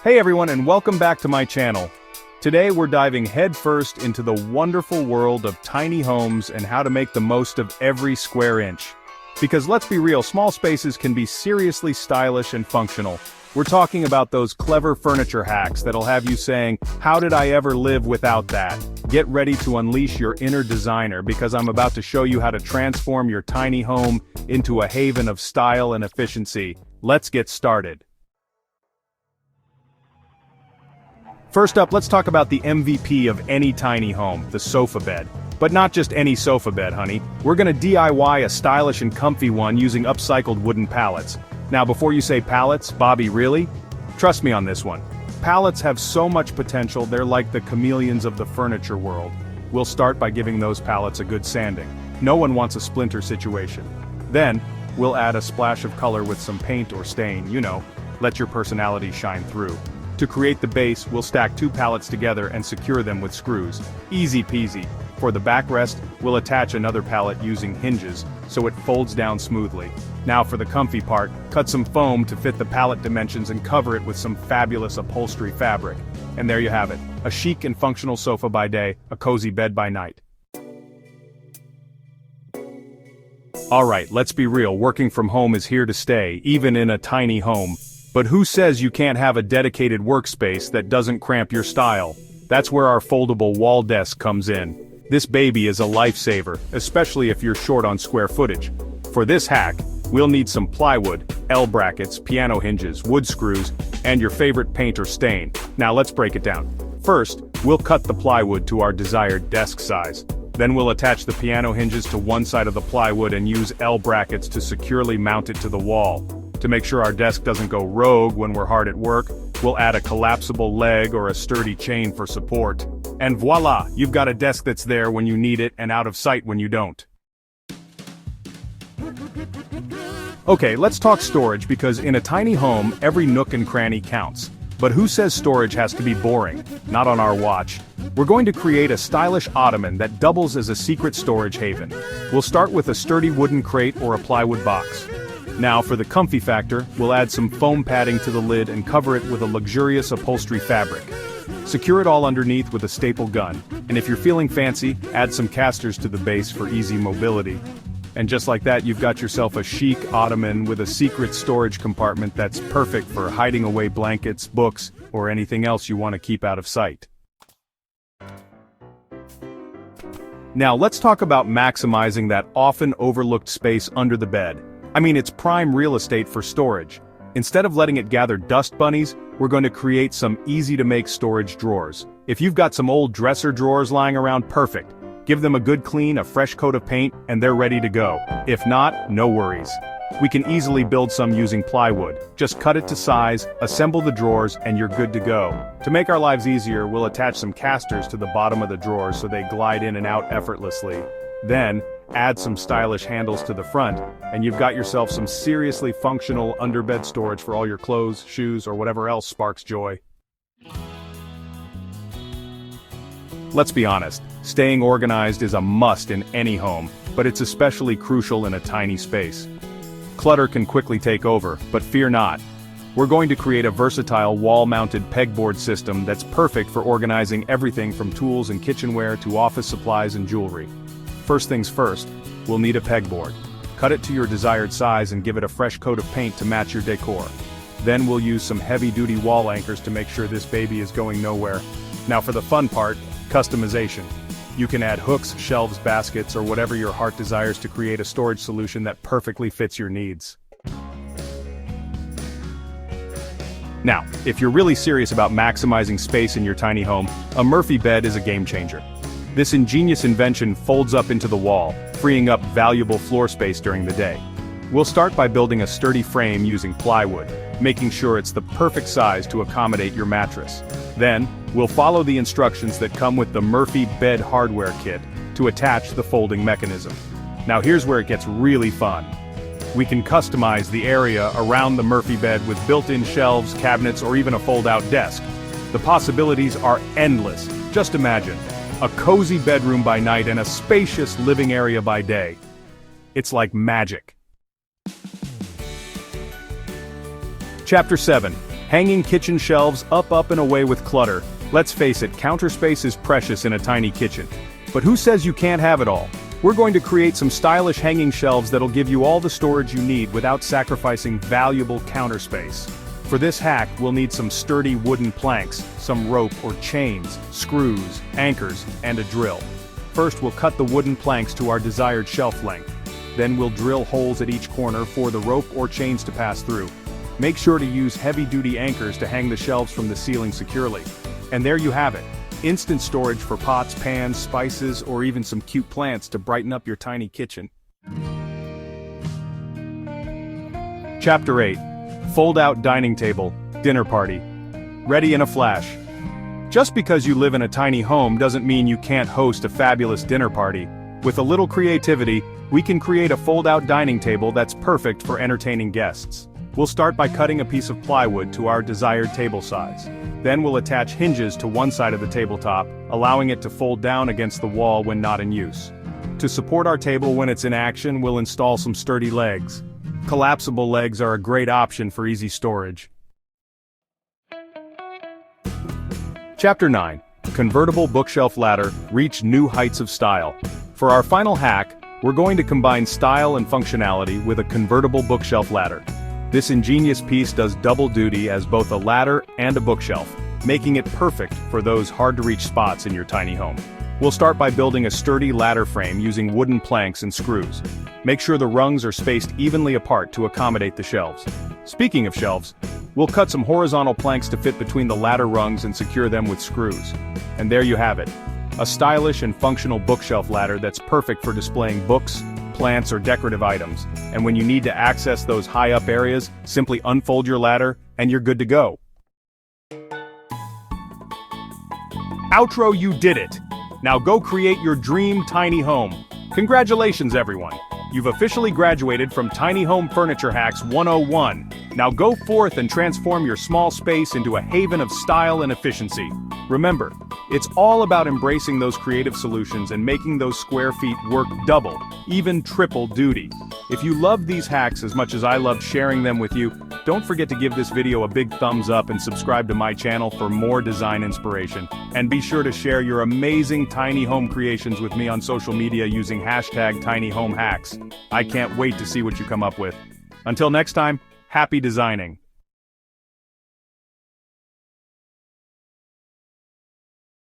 Hey everyone, and welcome back to my channel. Today we're diving headfirst into the wonderful world of tiny homes and how to make the most of every square inch. Because let's be real, small spaces can be seriously stylish and functional. We're talking about those clever furniture hacks that'll have you saying, "How did I ever live without that?" Get ready to unleash your inner designer because I'm about to show you how to transform your tiny home into a haven of style and efficiency. Let's get started. First up, let's talk about the MVP of any tiny home, the sofa bed. But not just any sofa bed, honey. We're gonna DIY a stylish and comfy one using upcycled wooden pallets. Now before you say pallets, Bobby, really? Trust me on this one. Pallets have so much potential, they're like the chameleons of the furniture world. We'll start by giving those pallets a good sanding. No one wants a splinter situation. Then, we'll add a splash of color with some paint or stain, let your personality shine through. To create the base, we'll stack two pallets together and secure them with screws. Easy peasy. For the backrest, we'll attach another pallet using hinges, so it folds down smoothly. Now for the comfy part, cut some foam to fit the pallet dimensions and cover it with some fabulous upholstery fabric. And there you have it, a chic and functional sofa by day, a cozy bed by night. Alright, let's be real, working from home is here to stay, even in a tiny home. But who says you can't have a dedicated workspace that doesn't cramp your style? That's where our foldable wall desk comes in. This baby is a lifesaver, especially if you're short on square footage. For this hack, we'll need some plywood, L brackets, piano hinges, wood screws, and your favorite paint or stain. Now let's break it down. First, we'll cut the plywood to our desired desk size. Then we'll attach the piano hinges to one side of the plywood and use L brackets to securely mount it to the wall. To make sure our desk doesn't go rogue when we're hard at work, we'll add a collapsible leg or a sturdy chain for support. And voila, you've got a desk that's there when you need it and out of sight when you don't. Okay, let's talk storage because in a tiny home, every nook and cranny counts. But who says storage has to be boring? Not on our watch. We're going to create a stylish ottoman that doubles as a secret storage haven. We'll start with a sturdy wooden crate or a plywood box. Now for the comfy factor, we'll add some foam padding to the lid and cover it with a luxurious upholstery fabric. Secure it all underneath with a staple gun, and if you're feeling fancy, add some casters to the base for easy mobility. And just like that, you've got yourself a chic ottoman with a secret storage compartment that's perfect for hiding away blankets, books, or anything else you want to keep out of sight. Now let's talk about maximizing that often overlooked space under the bed. I mean, it's prime real estate for storage. Instead of letting it gather dust bunnies, we're going to create some easy-to-make storage drawers. If you've got some old dresser drawers lying around, perfect. Give them a good clean, a fresh coat of paint, and they're ready to go. If not, no worries. We can easily build some using plywood. Just cut it to size, assemble the drawers, and you're good to go. To make our lives easier, we'll attach some casters to the bottom of the drawers so they glide in and out effortlessly. Then, add some stylish handles to the front, and you've got yourself some seriously functional underbed storage for all your clothes, shoes, or whatever else sparks joy. Let's be honest, staying organized is a must in any home, but it's especially crucial in a tiny space. Clutter can quickly take over, but fear not. We're going to create a versatile wall-mounted pegboard system that's perfect for organizing everything from tools and kitchenware to office supplies and jewelry. First things first, we'll need a pegboard. Cut it to your desired size and give it a fresh coat of paint to match your decor. Then we'll use some heavy-duty wall anchors to make sure this baby is going nowhere. Now for the fun part, customization. You can add hooks, shelves, baskets, or whatever your heart desires to create a storage solution that perfectly fits your needs. Now, if you're really serious about maximizing space in your tiny home, a Murphy bed is a game changer. This ingenious invention folds up into the wall, freeing up valuable floor space during the day. We'll start by building a sturdy frame using plywood, making sure it's the perfect size to accommodate your mattress. Then, we'll follow the instructions that come with the Murphy Bed Hardware Kit to attach the folding mechanism. Now here's where it gets really fun. We can customize the area around the Murphy bed with built-in shelves, cabinets, or even a fold-out desk. The possibilities are endless. Just imagine. A cozy bedroom by night and a spacious living area by day. It's like magic. Chapter 7. Hanging kitchen shelves up and away with clutter. Let's face it, counter space is precious in a tiny kitchen. But who says you can't have it all? We're going to create some stylish hanging shelves that'll give you all the storage you need without sacrificing valuable counter space. For this hack, we'll need some sturdy wooden planks, some rope or chains, screws, anchors, and a drill. First, we'll cut the wooden planks to our desired shelf length. Then we'll drill holes at each corner for the rope or chains to pass through. Make sure to use heavy-duty anchors to hang the shelves from the ceiling securely. And there you have it. Instant storage for pots, pans, spices, or even some cute plants to brighten up your tiny kitchen. Chapter 8. Fold-out dining table, dinner party. Ready in a flash. Just because you live in a tiny home doesn't mean you can't host a fabulous dinner party. With a little creativity, we can create a fold-out dining table that's perfect for entertaining guests. We'll start by cutting a piece of plywood to our desired table size. Then we'll attach hinges to one side of the tabletop, allowing it to fold down against the wall when not in use. To support our table when it's in action, we'll install some sturdy legs. Collapsible legs are a great option for easy storage. Chapter 9. Convertible bookshelf ladder, reach new heights of style. For our final hack, we're going to combine style and functionality with a convertible bookshelf ladder. This ingenious piece does double duty as both a ladder and a bookshelf, making it perfect for those hard-to-reach spots in your tiny home. We'll start by building a sturdy ladder frame using wooden planks and screws. Make sure the rungs are spaced evenly apart to accommodate the shelves. Speaking of shelves, we'll cut some horizontal planks to fit between the ladder rungs and secure them with screws. And there you have it. A stylish and functional bookshelf ladder that's perfect for displaying books, plants, or decorative items. And when you need to access those high-up areas, simply unfold your ladder, and you're good to go. Outro, you did it! Now go create your dream tiny home. Congratulations, everyone! You've officially graduated from Tiny Home Furniture Hacks 101. Now go forth and transform your small space into a haven of style and efficiency. Remember, it's all about embracing those creative solutions and making those square feet work double, even triple duty. If you loved these hacks as much as I loved sharing them with you, don't forget to give this video a big thumbs up and subscribe to my channel for more design inspiration. And be sure to share your amazing tiny home creations with me on social media using hashtag #TinyHomeHacks. I can't wait to see what you come up with. Until next time, happy designing.